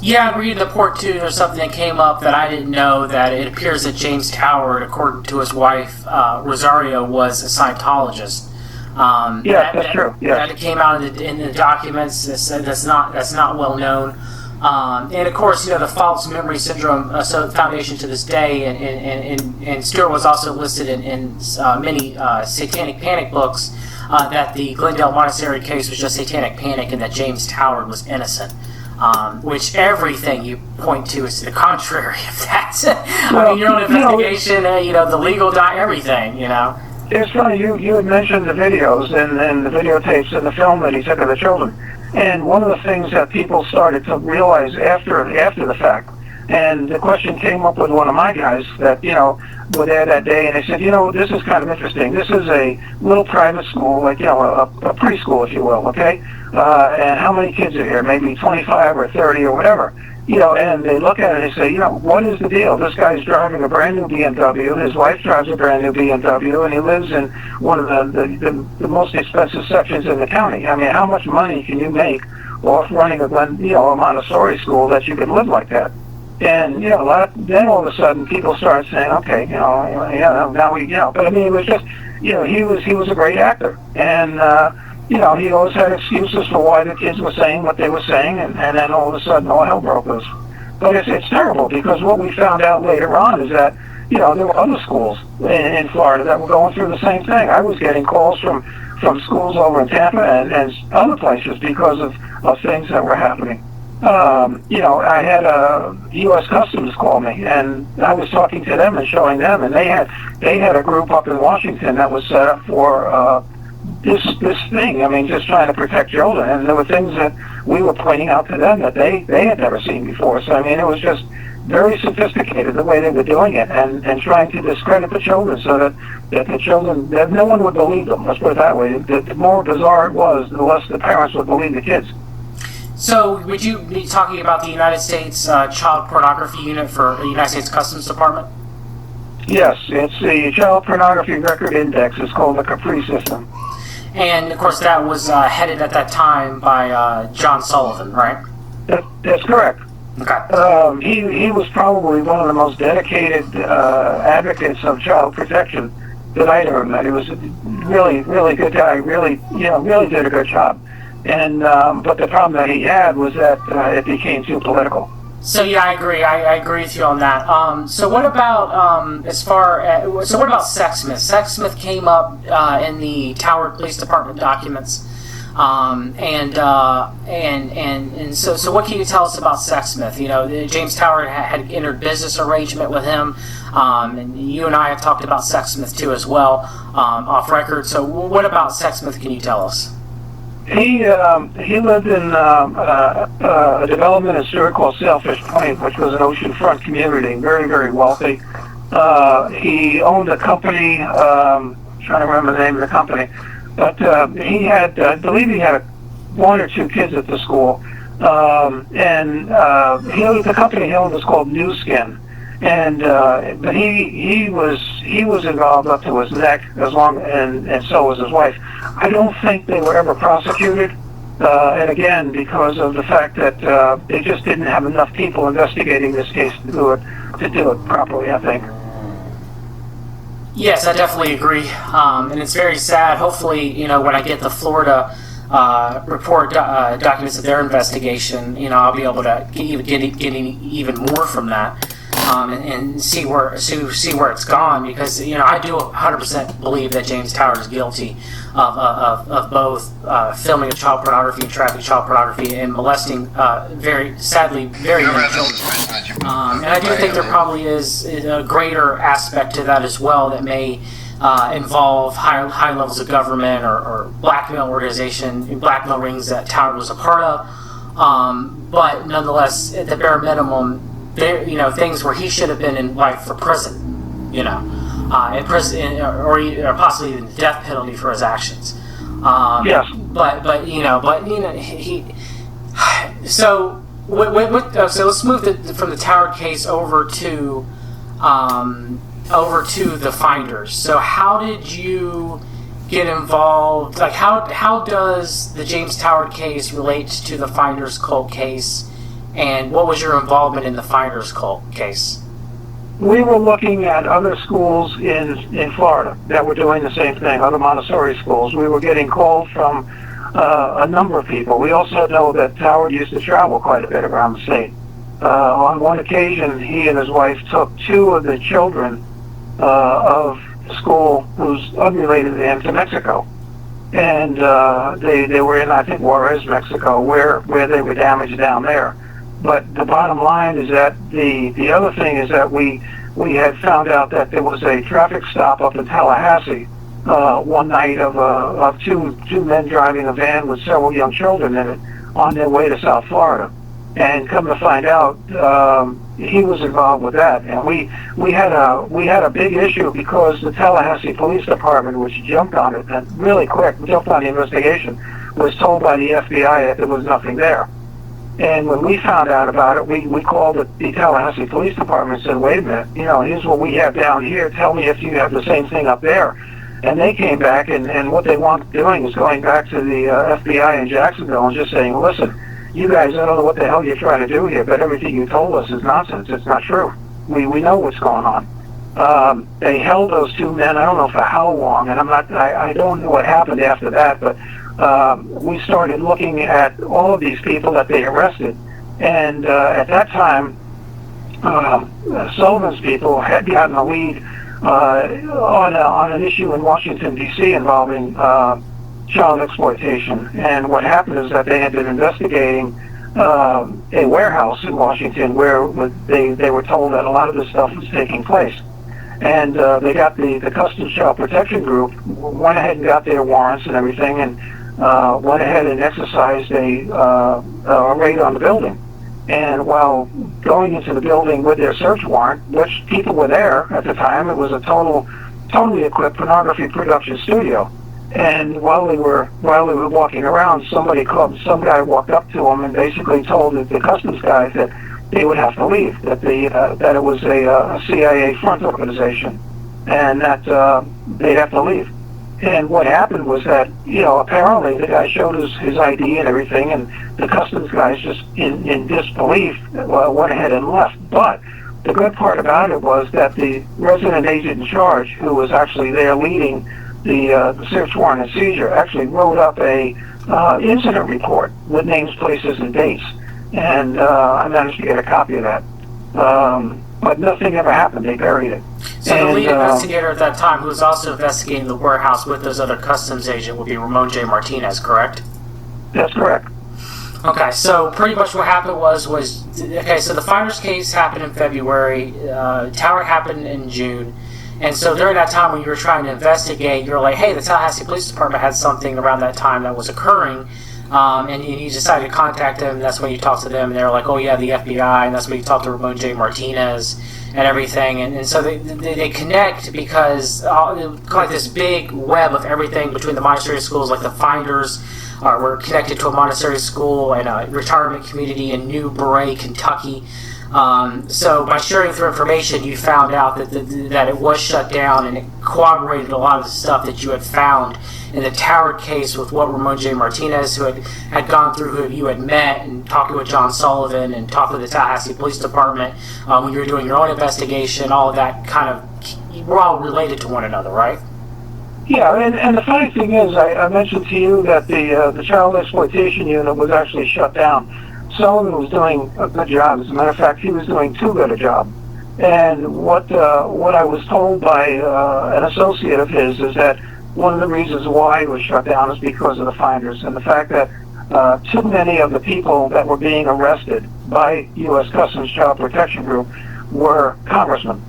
Yeah, I'm reading the report too. There's something that came up that I didn't know, that it appears that James Toward, according to his wife, Rosario, was a Scientologist. That's true. Yeah, that came out in the documents. That's not well known. And of course, the false memory syndrome foundation to this day, and Stewart was also listed in many satanic panic books, that the Glendale Monastery case was just satanic panic and that James Toward was innocent. Which everything you point to is to the contrary of that. I mean, your own investigation, the legal everything, It's funny, you had mentioned the videos and the videotapes and the film that he took of the children. And one of the things that people started to realize after the fact, and the question came up with one of my guys that, were there that day, and they said, this is kind of interesting. This is a little private school, like, a preschool, if you will, okay? And how many kids are here? Maybe 25 or 30 or whatever. And they look at it and they say, what is the deal? This guy's driving a brand new BMW, his wife drives a brand new BMW, and he lives in one of the most expensive sections in the county. I mean, how much money can you make off running a Montessori school that you could live like that? And, then all of a sudden people started saying, okay, now we, but I mean, it was just, he was a great actor. And, he always had excuses for why the kids were saying what they were saying, and then all of a sudden all hell broke loose. But it's terrible, because what we found out later on is that, there were other schools in Florida that were going through the same thing. I was getting calls from schools over in Tampa and other places because of things that were happening. I had U.S. Customs call me, and I was talking to them and showing them, and they had a group up in Washington that was set up for this thing. I mean, just trying to protect children, and there were things that we were pointing out to them that they had never seen before. So I mean, it was just very sophisticated the way they were doing it, and trying to discredit the children so that the children, that no one would believe them. Let's put it that way. The more bizarre it was, the less the parents would believe the kids. So, would you be talking about the United States Child Pornography Unit for the United States Customs Department? Yes, it's the Child Pornography Record Index. It's called the Capri System. And, of course, that was headed at that time by John Sullivan, right? That's correct. Okay. He was probably one of the most dedicated advocates of child protection that I'd ever met. He was a really, really good guy. Really did a good job. And but the problem that he had was that it became too political. So yeah, I agree. I agree with you on that. So what about what about Sexsmith? Sexsmith came up in the Toward Police Department documents, and so what can you tell us about Sexsmith? James Toward had entered business arrangement with him, and you and I have talked about Sexsmith too as well, off record. So what about Sexsmith can you tell us? He lived in a development in Stewart called Sailfish Point, which was an oceanfront community, very, very wealthy. He owned a company, trying to remember the name of the company, but he had, I believe he had one or two kids at the school, and the company he owned was called New Skin. And but he was involved up to his neck, and so was his wife. I don't think they were ever prosecuted, and again because of the fact that they just didn't have enough people investigating this case to do it properly, I think. Yes, I definitely agree, and it's very sad. Hopefully, when I get the Florida report documents of their investigation, I'll be able to get even more from that. And see where it's gone, because I do 100% believe that James Toward is guilty of both filming of child pornography and trafficking child pornography and molesting very sadly very young children. And I do think there probably is a greater aspect to that as well that may involve high levels of government or blackmail blackmail rings that Toward was a part of. But nonetheless, at the bare minimum, things where he should have been in life for prison, in prison, or possibly even the death penalty for his actions. Yes. But he. So so let's move from the Toward case over to the Finders. So how did you get involved? Like how does the James Toward case relate to the Finders cult case? And what was your involvement in the Finders case? We were looking at other schools in Florida that were doing the same thing, other Montessori schools. We were getting calls from a number of people. We also know that Howard used to travel quite a bit around the state. On one occasion, he and his wife took 2 of the children of the school who's unrelated to him to Mexico. And they were in, I think, Juarez, Mexico, where they were damaged down there. But the bottom line is that the other thing is that we had found out that there was a traffic stop up in Tallahassee one night of two men driving a van with several young children in it on their way to South Florida. And come to find out, he was involved with that. And we had a big issue because the Tallahassee Police Department, which jumped on it and really quick, jumped on the investigation, was told by the FBI that there was nothing there. And when we found out about it, we called the Tallahassee Police Department and said, wait a minute, here's what we have down here. Tell me if you have the same thing up there. And they came back, and what they wanted doing is going back to the FBI in Jacksonville and just saying, listen, you guys, I don't know what the hell you're trying to do here, but everything you told us is nonsense. It's not true. We know what's going on. They held those 2 men, I don't know for how long, and I don't know what happened after that, but we started looking at all of these people that they arrested, and at that time, Sullivan's people had gotten a lead on an issue in Washington, D.C. involving child exploitation. And what happened is that they had been investigating a warehouse in Washington where they were told that a lot of this stuff was taking place. And they got the Customs Child Protection Group, went ahead and got their warrants and everything, and went ahead and exercised a raid on the building. And while going into the building with their search warrant, which people were there at the time, it was a totally equipped pornography production studio. And while they were walking around, some guy walked up to them and basically told the customs guys that they would have to leave, that it was a CIA front organization, and that they'd have to leave. And what happened was that, apparently the guy showed his ID and everything, and the customs guys just in disbelief went ahead and left. But the good part about it was that the resident agent in charge, who was actually there leading the search warrant and seizure, actually wrote up a incident report with names, places, and dates. And I managed to get a copy of that. But nothing ever happened. They buried it. So the lead investigator at that time, who was also investigating the warehouse with those other customs agents, would be Ramon J. Martinez, correct? That's correct. Okay, so pretty much what happened was okay, so the Finders case happened in February, Tower happened in June, and so during that time when you were trying to investigate, you're like, hey, the Tallahassee Police Department had something around that time that was occurring, and you decided to contact them. That's when you talked to them, and they were like, oh yeah, the FBI, and that's when you talked to Ramon J. Martinez and everything, and so they connect because like this big web of everything between the Montessori schools, like the Finders were connected to a Montessori school and a retirement community in New Bray, Kentucky. So by sharing through information, you found out that it was shut down, and it corroborated a lot of the stuff that you had found in the Tower case with what Ramon J. Martinez, who had gone through, who you had met, and talking with John Sullivan, and talked with the Tallahassee Police Department when you were doing your own investigation. All of that kind of, we're all related to one another, right? Yeah, and the funny thing is, I mentioned to you that the child exploitation unit was actually shut down. Sullivan was doing a good job. As a matter of fact, he was doing too good a job. And what I was told by an associate of his is that one of the reasons why it was shut down is because of the Finders and the fact that too many of the people that were being arrested by U.S. Customs Child Protection Group were congressmen.